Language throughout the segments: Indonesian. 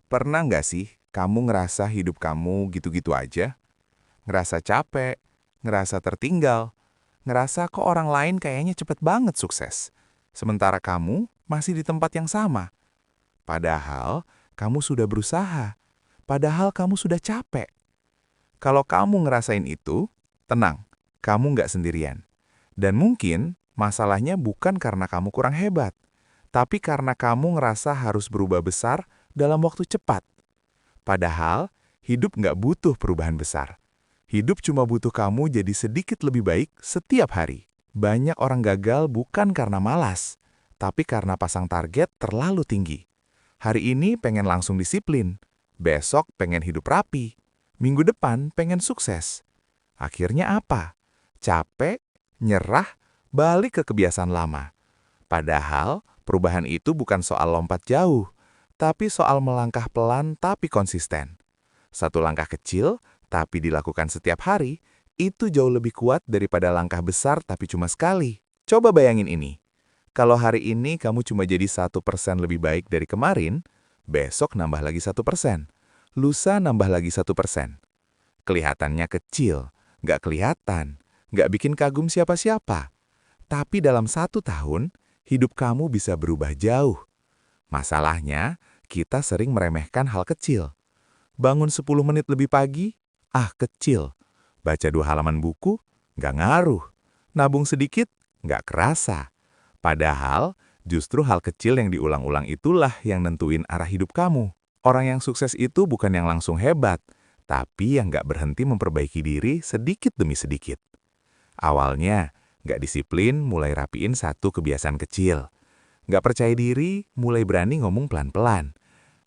Pernah nggak sih kamu ngerasa hidup kamu gitu-gitu aja? Ngerasa capek, ngerasa tertinggal, ngerasa kok orang lain kayaknya cepet banget sukses. Sementara kamu masih di tempat yang sama. Padahal kamu sudah berusaha. Padahal kamu sudah capek. Kalau kamu ngerasain itu, tenang, kamu nggak sendirian. Dan mungkin masalahnya bukan karena kamu kurang hebat, tapi karena kamu ngerasa harus berubah besar dalam waktu cepat. Padahal, hidup nggak butuh perubahan besar. Hidup cuma butuh kamu jadi sedikit lebih baik setiap hari. Banyak orang gagal bukan karena malas, tapi karena pasang target terlalu tinggi. Hari ini pengen langsung disiplin, besok pengen hidup rapi, minggu depan pengen sukses. Akhirnya apa? Capek, nyerah, balik ke kebiasaan lama. Padahal, perubahan itu bukan soal lompat jauh, tapi soal melangkah pelan tapi konsisten. Satu langkah kecil, tapi dilakukan setiap hari, itu jauh lebih kuat daripada langkah besar tapi cuma sekali. Coba bayangin ini. Kalau hari ini kamu cuma jadi 1% lebih baik dari kemarin, besok nambah lagi 1%. Lusa nambah lagi 1%. Kelihatannya kecil, nggak kelihatan, nggak bikin kagum siapa-siapa. Tapi dalam 1 tahun, hidup kamu bisa berubah jauh. Masalahnya, kita sering meremehkan hal kecil. Bangun 10 menit lebih pagi, kecil. Baca 2 halaman buku, nggak ngaruh. Nabung sedikit, nggak kerasa. Padahal, justru hal kecil yang diulang-ulang itulah yang nentuin arah hidup kamu. Orang yang sukses itu bukan yang langsung hebat, tapi yang nggak berhenti memperbaiki diri sedikit demi sedikit. Awalnya, nggak disiplin mulai rapiin satu kebiasaan kecil. Nggak percaya diri, mulai berani ngomong pelan-pelan.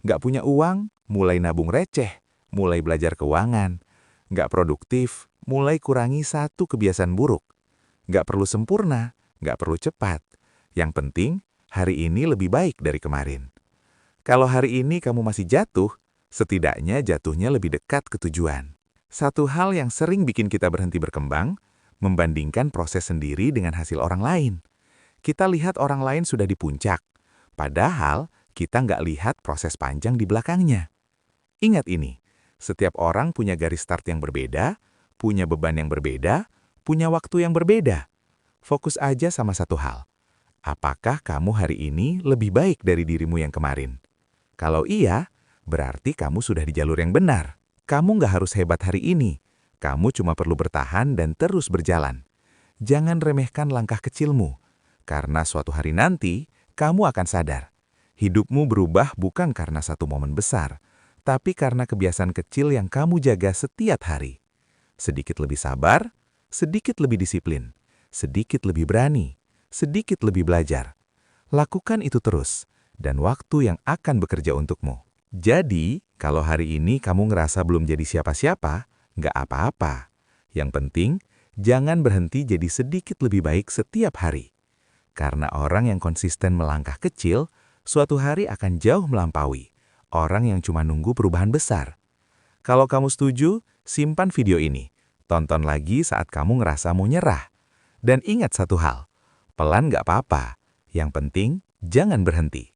Nggak punya uang, mulai nabung receh, mulai belajar keuangan. Nggak produktif, mulai kurangi satu kebiasaan buruk. Nggak perlu sempurna, nggak perlu cepat. Yang penting, hari ini lebih baik dari kemarin. Kalau hari ini kamu masih jatuh, setidaknya jatuhnya lebih dekat ke tujuan. Satu hal yang sering bikin kita berhenti berkembang, membandingkan proses sendiri dengan hasil orang lain. Kita lihat orang lain sudah di puncak, padahal kita nggak lihat proses panjang di belakangnya. Ingat ini, setiap orang punya garis start yang berbeda, punya beban yang berbeda, punya waktu yang berbeda. Fokus aja sama satu hal. Apakah kamu hari ini lebih baik dari dirimu yang kemarin? Kalau iya, berarti kamu sudah di jalur yang benar. Kamu nggak harus hebat hari ini. Kamu cuma perlu bertahan dan terus berjalan. Jangan remehkan langkah kecilmu. Karena suatu hari nanti, kamu akan sadar. Hidupmu berubah bukan karena satu momen besar, tapi karena kebiasaan kecil yang kamu jaga setiap hari. Sedikit lebih sabar, sedikit lebih disiplin, sedikit lebih berani, sedikit lebih belajar. Lakukan itu terus, dan waktu yang akan bekerja untukmu. Jadi, kalau hari ini kamu ngerasa belum jadi siapa-siapa, nggak apa-apa. Yang penting, jangan berhenti jadi sedikit lebih baik setiap hari. Karena orang yang konsisten melangkah kecil, suatu hari akan jauh melampaui orang yang cuma nunggu perubahan besar. Kalau kamu setuju, simpan video ini. Tonton lagi saat kamu ngerasa mau nyerah. Dan ingat satu hal, pelan nggak apa-apa. Yang penting, jangan berhenti.